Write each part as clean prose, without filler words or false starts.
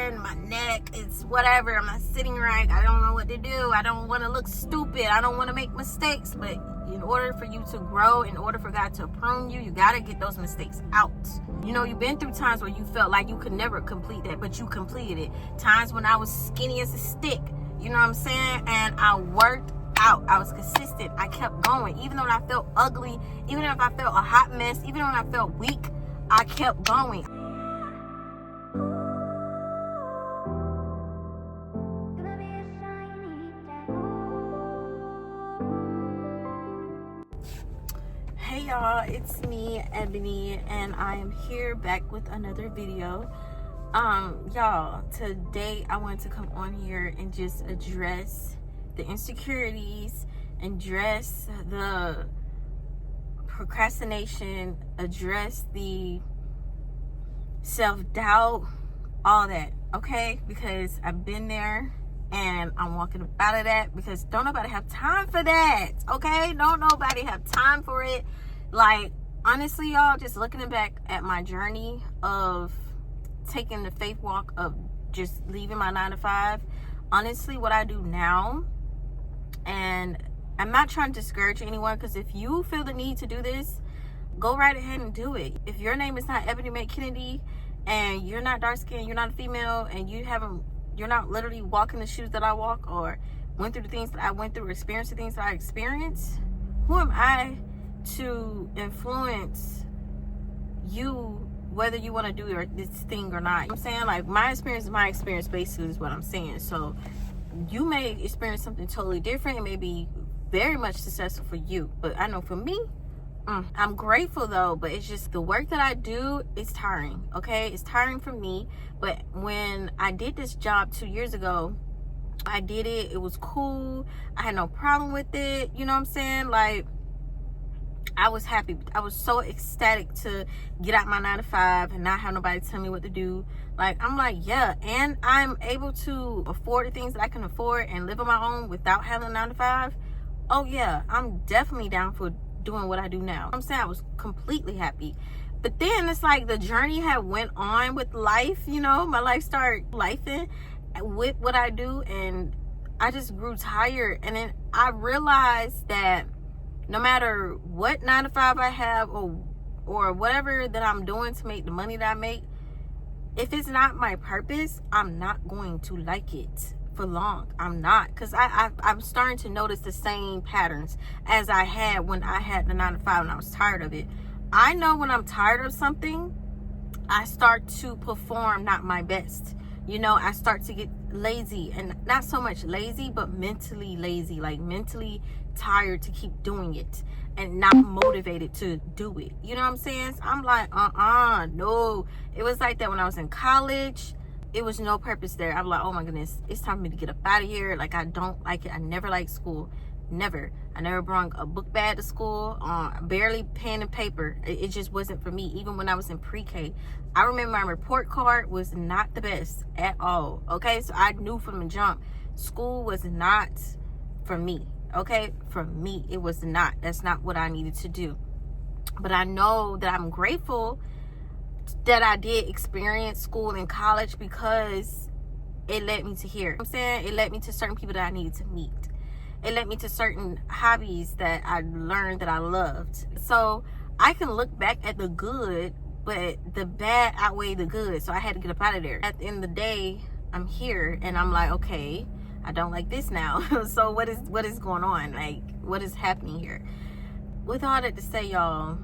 chin, my neck, it's whatever. I'm not sitting right. I don't know what to do. I don't want to look stupid. I don't want to make mistakes. But in order for you to grow, in order for God to prune you, you got to get those mistakes out. You know, you've been through times where you felt like you could never complete that, but you completed it. Times when I was skinny as a stick, you know what I'm saying? And I worked out. I was consistent. I kept going. Even though I felt ugly, even if I felt a hot mess, even when I felt weak, I kept going. Hey y'all, it's me, Ebony, and I am here back with another video. Y'all, today I wanted to come on here and just address the insecurities, address the procrastination, address the self-doubt, all that, okay? Because I've been there and I'm walking up out of that, because don't nobody have time for that, okay? Don't nobody have time for it. Like, honestly, y'all, just looking back at my journey of taking the faith walk of just leaving my 9-to-5, honestly, what I do now, and I'm not trying to discourage anyone, because if you feel the need to do this, go right ahead and do it. If your name is not Imebonyy Kennedy, and you're not dark skinned, you're not a female, and you're not literally walking the shoes that I walk, or went through the things that I went through, experienced the things that I experienced, who am I to influence you whether you want to do this thing or not? You know what I'm saying? Like, my experience is my experience, basically, is what I'm saying. So you may experience something totally different. It may be very much successful for you, but I know for me, I'm grateful though, but it's just the work that I do is tiring, okay? It's tiring for me. But when I did this job 2 years ago, I did it. It was cool. I had no problem with it. You know what I'm saying? Like, I was happy. I was so ecstatic to get out my 9-to-5 and not have nobody tell me what to do. Like, I'm like, yeah, and I'm able to afford the things that I can afford and live on my own without having a 9-to-5. Oh yeah, I'm definitely down for doing what I do now. I'm saying I was completely happy. But then it's like the journey had went on with life, you know, my life started lifing with what I do, and I just grew tired. And then I realized that no matter what 9-to-5 I have, or whatever that I'm doing to make the money that I make, if it's not my purpose, I'm not going to like it for long. I'm not, because I'm starting to notice the same patterns as I had when I had the 9-to-5 and I was tired of it. I know when I'm tired of something, I start to perform not my best. You know, I start to get lazy, and not so much lazy, but mentally lazy, like mentally tired to keep doing it and not motivated to do it. You know what I'm saying? So I'm like, no. It was like that when I was in college. It was no purpose there. I'm like, oh my goodness, it's time for me to get up out of here. Like, I don't like it. I never liked school. Never. I never brought a book bag to school. Barely pen and paper. It just wasn't for me. Even when I was in pre-K, I remember my report card was not the best at all. Okay, so I knew from the jump, school was not for me. Okay, for me, it was not. That's not what I needed to do. But I know that I'm grateful that I did experience school and college, because it led me to here. You know what I'm saying? It led me to certain people that I needed to meet. It led me to certain hobbies that I learned that I loved. So I can look back at the good, but the bad outweighed the good. So I had to get up out of there. At the end of the day, I'm here, and I'm like, okay, I don't like this now. So what is going on? Like, what is happening here? With all that to say, y'all,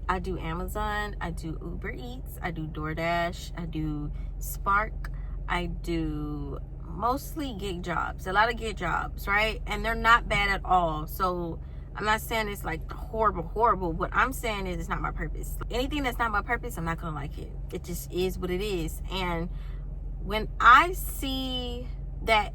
I do Amazon, I do Uber Eats, I do DoorDash, I do Spark, I do mostly gig jobs, a lot of gig jobs, right? And they're not bad at all. So I'm not saying it's like horrible. What I'm saying is it's not my purpose. Anything that's not my purpose, I'm not gonna like it. It just is what it is. And when I see that,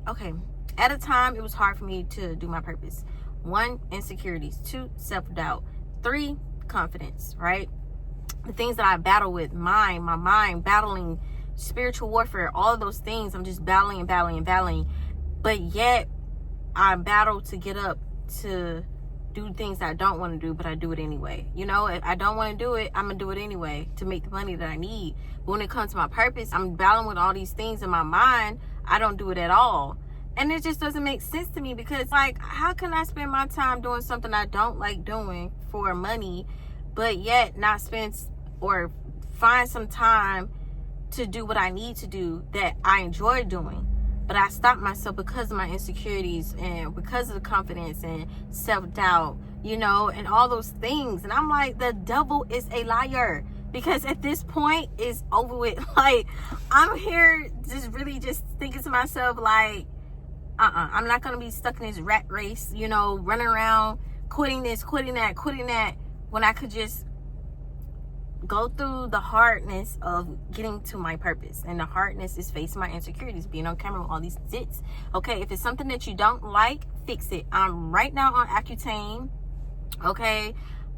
okay, at a time, it was hard for me to do my purpose. 1, insecurities. 2, self-doubt. 3, confidence, right? The things that I battle with, my mind, battling spiritual warfare, all of those things, I'm just battling. But yet, I battle to get up, to do things I don't want to do, but I do it anyway. You know, if I don't want to do it, I'm gonna do it anyway to make the money that I need. But when it comes to my purpose, I'm battling with all these things in my mind. I don't do it at all. And it just doesn't make sense to me, because like, how can I spend my time doing something I don't like doing for money, but yet not spend or find some time to do what I need to do that I enjoy doing? But I stopped myself because of my insecurities and because of the confidence and self-doubt, you know, and all those things. And I'm like, the devil is a liar, because at this point it's over with. Like, I'm here just really just thinking to myself, like, I'm not going to be stuck in this rat race, you know, running around, quitting this, quitting that, when I could just go through the hardness of getting to my purpose. And the hardness is facing my insecurities, being on camera with all these zits. Okay, if it's something that you don't like, fix it. I'm right now on Accutane. Okay,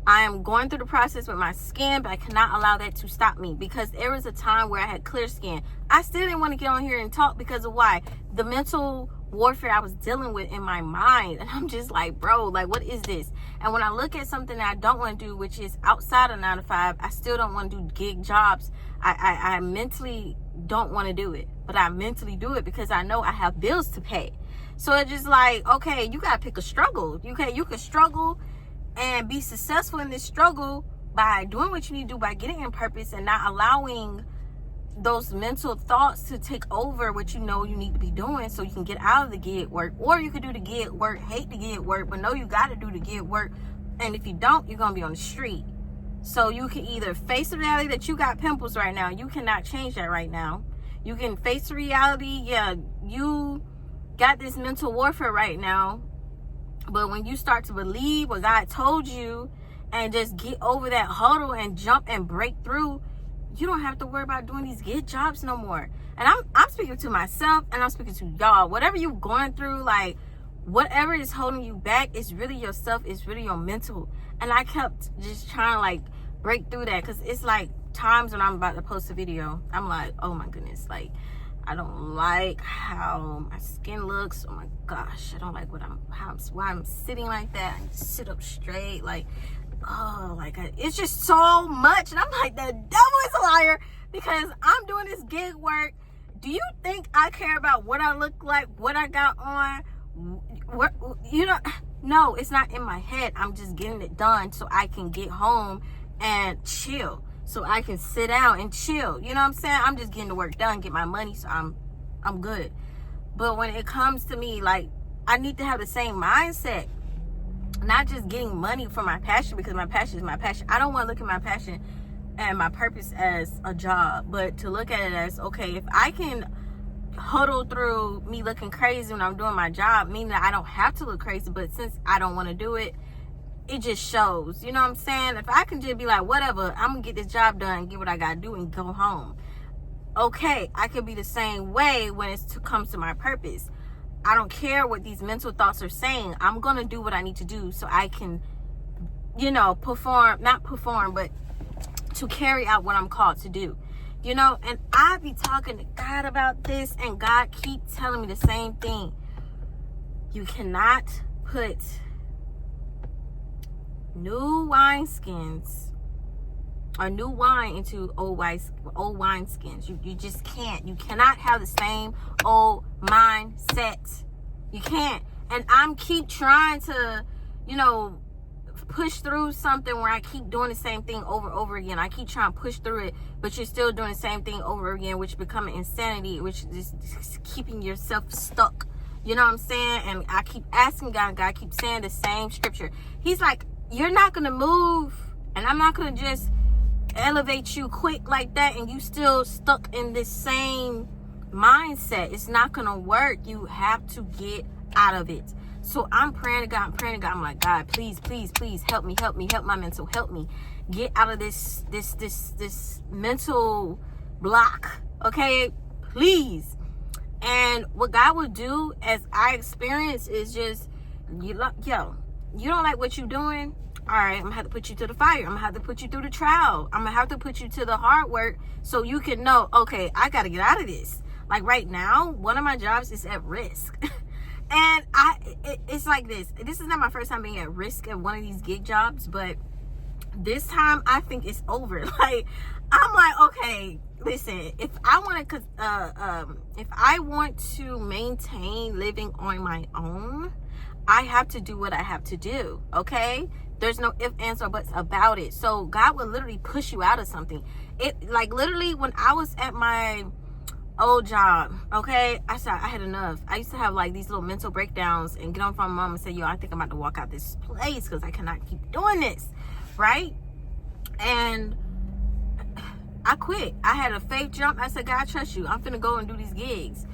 I am going through the process with my skin, but I cannot allow that to stop me, because there was a time where I had clear skin. I still didn't want to get on here and talk because of why? The mental warfare I was dealing with in my mind. And I'm just like, bro, like, what is this? And when I look at something that I don't want to do, which is outside of 9 to 5, I still don't want to do gig jobs. I mentally don't want to do it, but I mentally do it because I know I have bills to pay. So it's just like, okay, you gotta pick a struggle. You can struggle and be successful in this struggle by doing what you need to do, by getting in purpose and not allowing those mental thoughts to take over what you know you need to be doing, so you can get out of the gig work. Or you could do the gig work, hate the gig work, but know you got to do the gig work. And if you don't, you're gonna be on the street. So you can either face the reality that you got pimples right now. You cannot change that right now. You can face the reality, yeah, you got this mental warfare right now. But when you start to believe what God told you and just get over that huddle and jump and break through, you don't have to worry about doing these gig jobs no more. And I'm speaking to myself, and I'm speaking to y'all. Whatever you're going through, like, whatever is holding you back, it's really yourself. It's really your mental. And I kept just trying to, like, break through that, because it's like times when I'm about to post a video, I'm like, oh my goodness, like, I don't like how my skin looks. Oh my gosh, I don't like why I'm sitting like that. I sit up straight, like, oh, like, it's just so much. And I'm like, the devil is a liar, because I'm doing this gig work. Do you think I care about what I look like, what I got on? What, you know, no, it's not in my head. I'm just getting it done so I can get home and chill, so I can sit down and chill. You know what I'm saying? I'm just getting the work done, get my money, so I'm good. But when it comes to me, like, I need to have the same mindset. Not just getting money for my passion, because my passion is my passion. I don't want to look at my passion and my purpose as a job, but to look at it as, okay, if I can huddle through me looking crazy when I'm doing my job, meaning that I don't have to look crazy, but since I don't want to do it, it just shows. You know what I'm saying? If I can just be like, whatever, I'm gonna get this job done, get what I gotta do, and go home. Okay, I could be the same way when it comes to my purpose. I don't care what these mental thoughts are saying. I'm going to do what I need to do so I can, you know, not perform, but to carry out what I'm called to do. You know, and I be talking to God about this, and God keep telling me the same thing. You cannot put new wineskins or new wine into old wine skins. You just can't. You cannot have the same old mindset. You can't. And I'm keep trying to, you know, push through something where I keep doing the same thing over and over again. I keep trying to push through it, but you're still doing the same thing over again, which becoming insanity, which is just keeping yourself stuck. You know what I'm saying? And I keep asking God, and God keeps saying the same scripture. He's like, you're not going to move, and I'm not going to just elevate you quick like that and you still stuck in this same mindset. It's not gonna work. You have to get out of it. So I'm praying to God. I'm like, God, please help me, help my mental, help me get out of this mental block. Okay, please. And what God will do, as I experience, is just, you don't like what you're doing? All right, I'm gonna have to put you to the fire. I'm gonna have to put you through the trial. I'm gonna have to put you to the hard work so you can know, okay, I gotta get out of this. Like right now, one of my jobs is at risk. And it's like this is not my first time being at risk at one of these gig jobs, but this time I think it's over. Like, I'm like, okay, listen, if I want to maintain living on my own, I have to do what I have to do. Okay, there's no ifs, ands, or buts about it. So God will literally push you out of something. It, like, literally, when I was at my old job, okay, I said I had enough. I used to have like these little mental breakdowns and get on from my mom and say, yo, I think I'm about to walk out this place because I cannot keep doing this, right? And I quit. I had a faith jump. I said, God, I trust you. I'm finna go and do these gigs.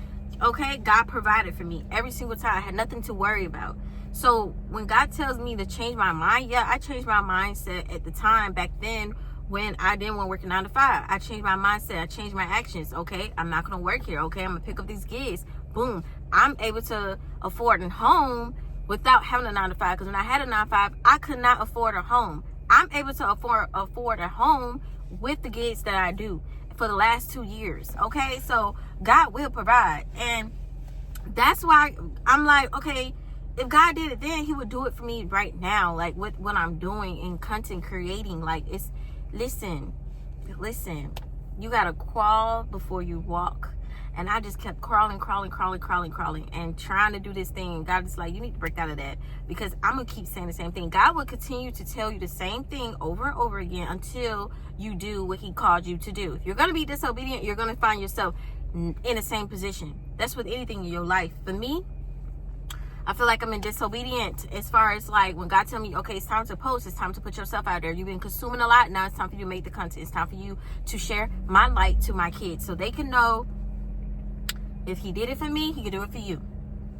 Okay, God provided for me every single time. I had nothing to worry about. So when God tells me to change my mind, yeah, I changed my mindset at the time back then when I didn't want to work a 9 to 5. I changed my mindset. I changed my actions. Okay, I'm not going to work here. Okay, I'm going to pick up these gigs. Boom. I'm able to afford a home without having a 9 to 5. Because when I had a 9 to 5, I could not afford a home. I'm able to afford a home with the gigs that I do for the last 2 years. Okay, so God will provide. And that's why I'm like, okay, if God did it then, he would do it for me right now. Like with what I'm doing in content creating. Like, it's, listen, you gotta crawl before you walk. And I just kept crawling and trying to do this thing. God is like, you need to break out of that, because I'm gonna keep saying the same thing. God will continue to tell you the same thing over and over again until you do what he called you to do. If you're gonna be disobedient, you're gonna find yourself in the same position. That's with anything in your life. For me, I feel like I'm in disobedient as far as like when God tell me, okay, it's time to post, it's time to put yourself out there. You've been consuming a lot. Now it's time for you to make the content. It's time for you to share my light to my kids so they can know if he did it for me, he can do it for you.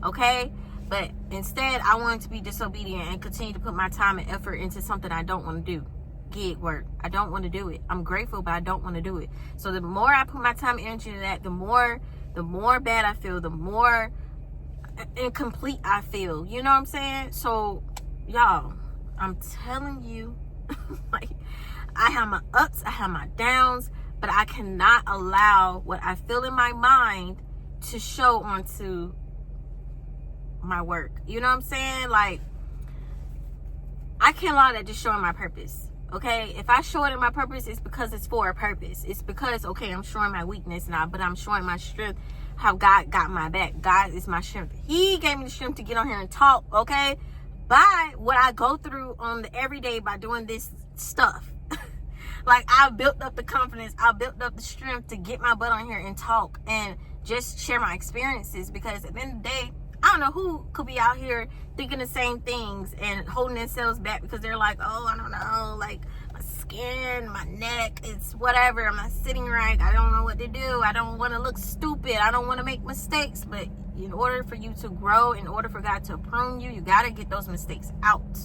Okay? But instead, I wanted to be disobedient and continue to put my time and effort into something I don't want to do. Gig work. I don't want to do it. I'm grateful, but I don't want to do it. So the more I put my time and energy into that, the more bad I feel, the more incomplete I feel. You know what I'm saying? So, y'all, I'm telling you, like, I have my ups, I have my downs, but I cannot allow what I feel in my mind to show onto my work. You know what I'm saying? Like, I can't allow that to show in my purpose. Okay, if I show it in my purpose, it's because it's for a purpose. It's because, okay, I'm showing my weakness now, but I'm showing my strength, how God got my back. God is my strength. He gave me the strength to get on here and talk, okay, by what I go through on the everyday by doing this stuff. Like, I built up the confidence, I built up the strength to get my butt on here and talk and just share my experiences, because at the end of the day, I don't know who could be out here thinking the same things and holding themselves back because they're like, oh, I don't know, like, my skin, my neck, it's whatever, I'm not sitting right, I don't know what to do, I don't want to look stupid, I don't want to make mistakes. But in order for you to grow, in order for God to prune you, you got to get those mistakes out.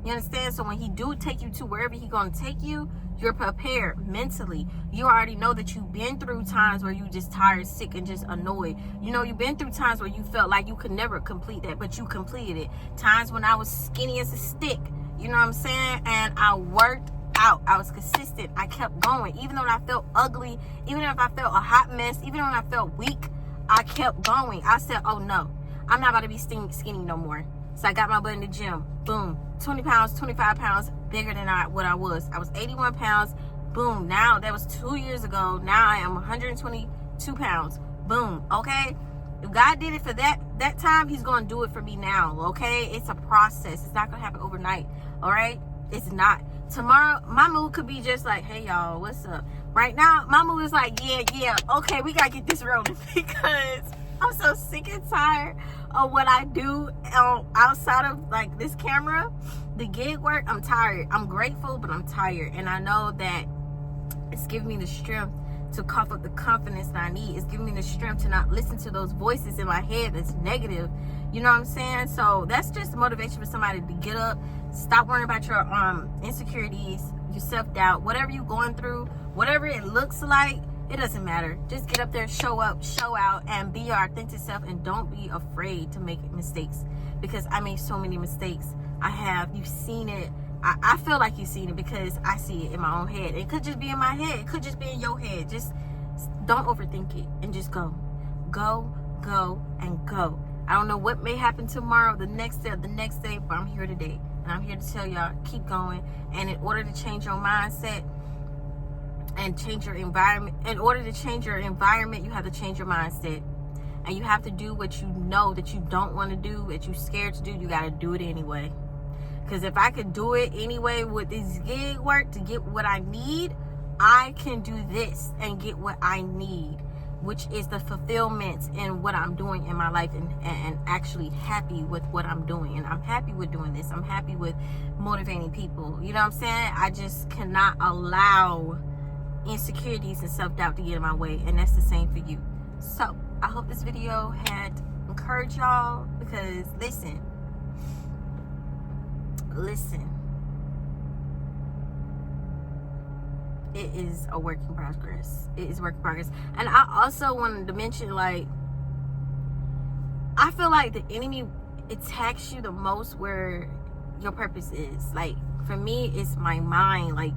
You understand? So when he do take you to wherever he gonna take you, you're prepared mentally. You already know that you've been through times where you just tired, sick, and just annoyed. You know, you've been through times where you felt like you could never complete that, but you completed it. Times when I was skinny as a stick, you know what I'm saying? And I worked out. I was consistent. I kept going. Even though I felt ugly, even if I felt a hot mess, even when I felt weak, I kept going. I said, oh no, I'm not about to be skinny no more. So I got my butt in the gym. Boom. 20 pounds, 25 pounds bigger than what I was. I was 81 pounds. Boom. Now, that was 2 years ago. Now I am 122 pounds. Boom. Okay? If God did it for that time, he's going to do it for me now. Okay? It's a process. It's not going to happen overnight. All right? It's not. Tomorrow, my mood could be just like, hey, y'all, what's up? Right now, my mood is like, yeah. Okay, we got to get this rolling, because I'm so sick and tired of what I do outside of like this camera, the gig work. I'm tired. I'm grateful, but I'm tired. And I know that it's giving me the strength to cough up the confidence that I need. It's giving me the strength to not listen to those voices in my head that's negative. You know what I'm saying? So that's just motivation for somebody to get up, stop worrying about your insecurities, your self-doubt, whatever you're going through, whatever it looks like. It doesn't matter. Just get up there, show up, show out, and be your authentic self, and don't be afraid to make mistakes, because I made so many mistakes. You've seen it. I feel like you've seen it because I see it in my own head. It could just be in my head. It could just be in your head. Just don't overthink it and just go, and go. I don't know what may happen tomorrow, the next day, but I'm here today. And I'm here to tell y'all, keep going. And in order to change your mindset and change your environment, you have to change your mindset. And you have to do what you know that you don't want to do, that you're scared to do. You got to do it anyway. Because if I could do it anyway with this gig work to get what I need, I can do this and get what I need, which is the fulfillment in what I'm doing in my life, and actually happy with what I'm doing. And I'm happy with doing this. I'm happy with motivating people. You know what I'm saying? I just cannot allow insecurities and self-doubt to get in my way. And that's the same for you. So I hope this video had encouraged y'all, because listen, it is a work in progress. It is work in progress. And I also wanted to mention, like, I feel like the enemy attacks you the most where your purpose is. Like, for me, it's my mind. Like,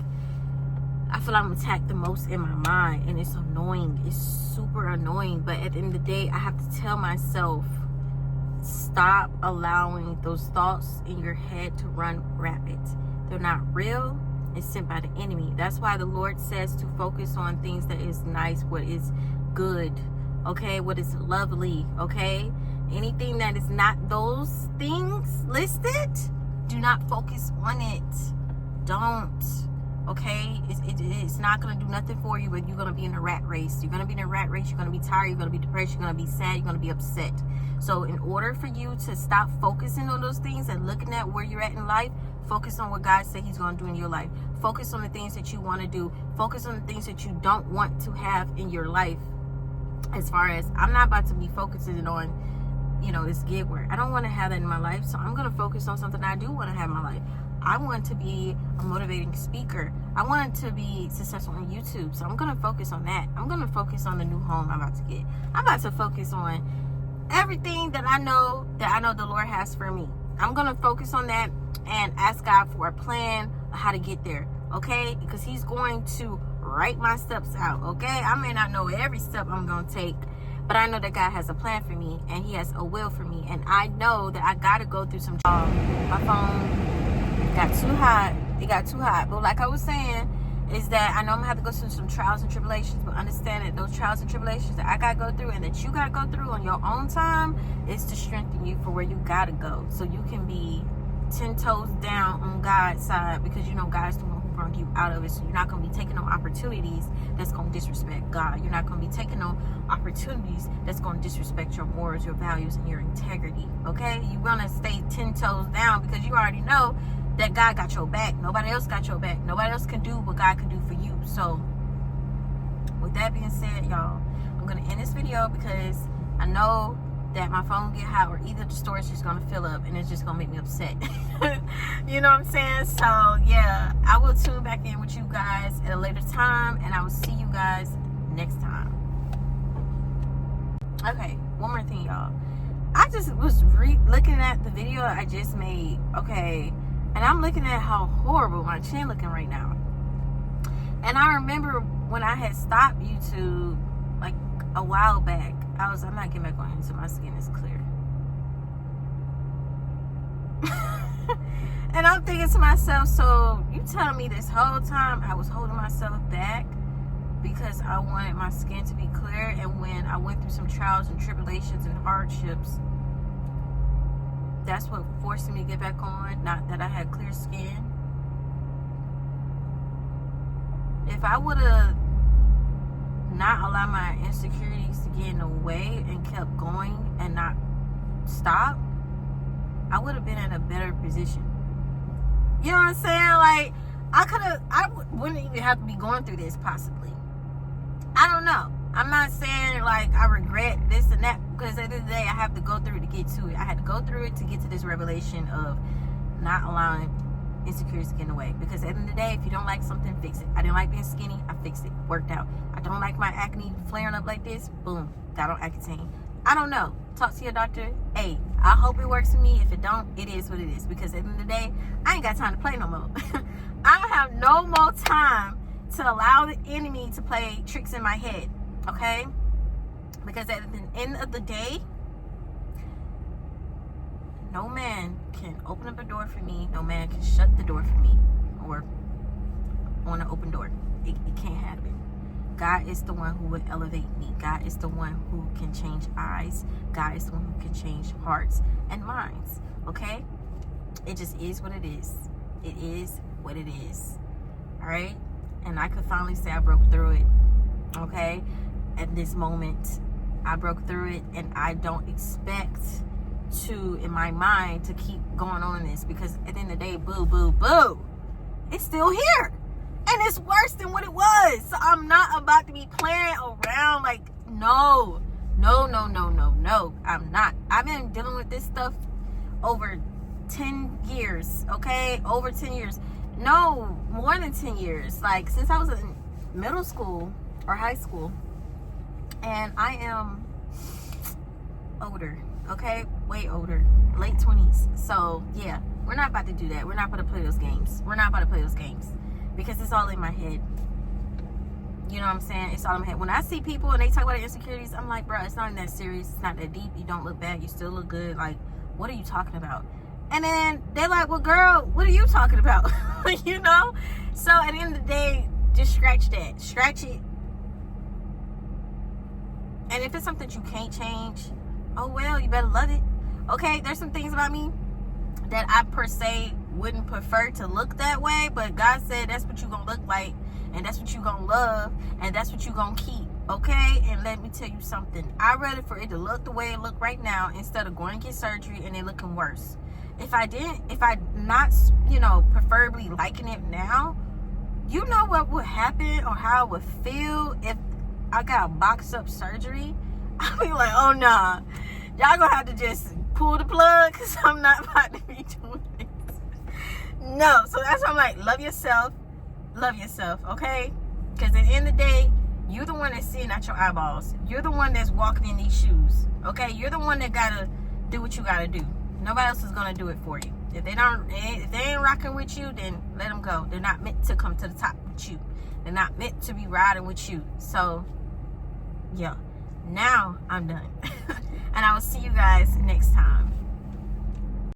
I feel I'm attacked the most in my mind, and it's annoying. It's super annoying. But at the end of the day, I have to tell myself, stop allowing those thoughts in your head to run rapid. They're not real. It's sent by the enemy. That's why the Lord says to focus on things that is nice, what is good, okay, what is lovely, okay? Anything that is not those things listed, do not focus on it. Don't. Okay, it's not going to do nothing for you, but you're going to be in a rat race. You're going to be in a rat race. You're going to be tired. You're going to be depressed. You're going to be sad. You're going to be upset. So in order for you to stop focusing on those things and looking at where you're at in life, focus on what God said he's going to do in your life. Focus on the things that you want to do. Focus on the things that you don't want to have in your life. As far as, I'm not about to be focusing on, you know, this gig work. I don't want to have that in my life. So I'm going to focus on something I do want to have in my life. I want to be a motivating speaker. I want to be successful on YouTube. So I'm going to focus on that. I'm going to focus on the new home I'm about to get. I'm about to focus on everything that I know the Lord has for me. I'm going to focus on that and ask God for a plan of how to get there. Okay? Because he's going to write my steps out. Okay? I may not know every step I'm going to take, but I know that God has a plan for me, and he has a will for me. And I know that I got to go through some my phone got too hot. It got too hot. But like I was saying, is that I know I'm gonna have to go through some trials and tribulations, but understand that those trials and tribulations that I gotta go through and that you gotta go through on your own time is to strengthen you for where you gotta go, so you can be 10 toes down on God's side, because you know God's the one who brought you out of it. So you're not gonna be taking on opportunities that's gonna disrespect God. You're not gonna be taking on opportunities that's gonna disrespect your morals, your values, and your integrity. Okay? You're gonna stay 10 toes down because you already know that God got your back. Nobody else got your back. Nobody else can do what God can do for you. So with that being said, y'all, I'm going to end this video because I know that my phone get hot, or either the storage is going to fill up and it's just going to make me upset. You know what I'm saying? So yeah, I will tune back in with you guys at a later time, and I will see you guys next time. Okay, one more thing, y'all. I just was looking at the video I just made. Okay. And I'm looking at how horrible my chin looking right now. And I remember when I had stopped YouTube like a while back, I'm not getting back on here until my skin is clear. And I'm thinking to myself, so you telling me this whole time I was holding myself back because I wanted my skin to be clear, and when I went through some trials and tribulations and hardships, that's what forced me to get back on, not that I had clear skin. If I would have not allowed my insecurities to get in the way and kept going and not stopped, I would have been in a better position. You know what I'm saying? Like, I wouldn't even have to be going through this, possibly. I don't know. I'm not saying like I regret this and that, because at the end of the day, I have to go through it to get to it. I had to go through it to get to this revelation of not allowing insecurities to get in the way. Because at the end of the day, if you don't like something, fix it. I didn't like being skinny, I fixed it. Worked out. I don't like my acne flaring up like this. Boom. Got on Accutane. I don't know. Talk to your doctor. Hey, I hope it works for me. If it don't, it is what it is. Because at the end of the day, I ain't got time to play no more. I don't have no more time to allow the enemy to play tricks in my head. Okay? Because at the end of the day, No man can open up a door for me. No man can shut the door for me, or on an open door. It can't happen. God is the one who would elevate me. God is the one who can change eyes. God is the one who can change hearts and minds. Okay? It just is what it is. It is what it is. All right? And I could finally say I broke through it. Okay? At this moment, I broke through it, and I don't expect to, in my mind, to keep going on this, because at the end of the day, boo, boo, boo, it's still here. And it's worse than what it was. So I'm not about to be playing around. Like, no. I'm not. I've been dealing with this stuff over 10 years, okay? Over 10 years. No, more than 10 years. Like, since I was in middle school or high school. And I am older, okay? Way older. Late 20s. So, yeah, we're not about to do that. We're not about to play those games. Because it's all in my head. You know what I'm saying? It's all in my head. When I see people and they talk about their insecurities, I'm like, bro, it's not even that serious. It's not that deep. You don't look bad. You still look good. Like, what are you talking about? And then they're like, well, girl, what are you talking about? You know? So at the end of the day, just scratch that. Scratch it. And if it's something you can't change, oh, well, you better love it. Okay? There's some things about me that I per se wouldn't prefer to look that way, but God said that's what you're gonna look like, and that's what you're gonna love, and that's what you're gonna keep. Okay? And let me tell you something, I'd rather for it to look the way it look right now instead of going to get surgery and it looking worse. If I not, you know, preferably liking it now, you know what would happen or how it would feel if I got a box up surgery? I'd be like, oh nah, y'all gonna have to just pull the plug, because I'm not about to be doing this. No, so that's why I'm like, love yourself, okay? Because at the end of the day, you're the one that's seeing out your eyeballs. You're the one that's walking in these shoes, okay? You're the one that gotta do what you gotta do. Nobody else is gonna do it for you. If they ain't rocking with you, then let them go. They're not meant to come to the top with you. They're not meant to be riding with you. So, yeah. Now I'm done. And I will see you guys next time.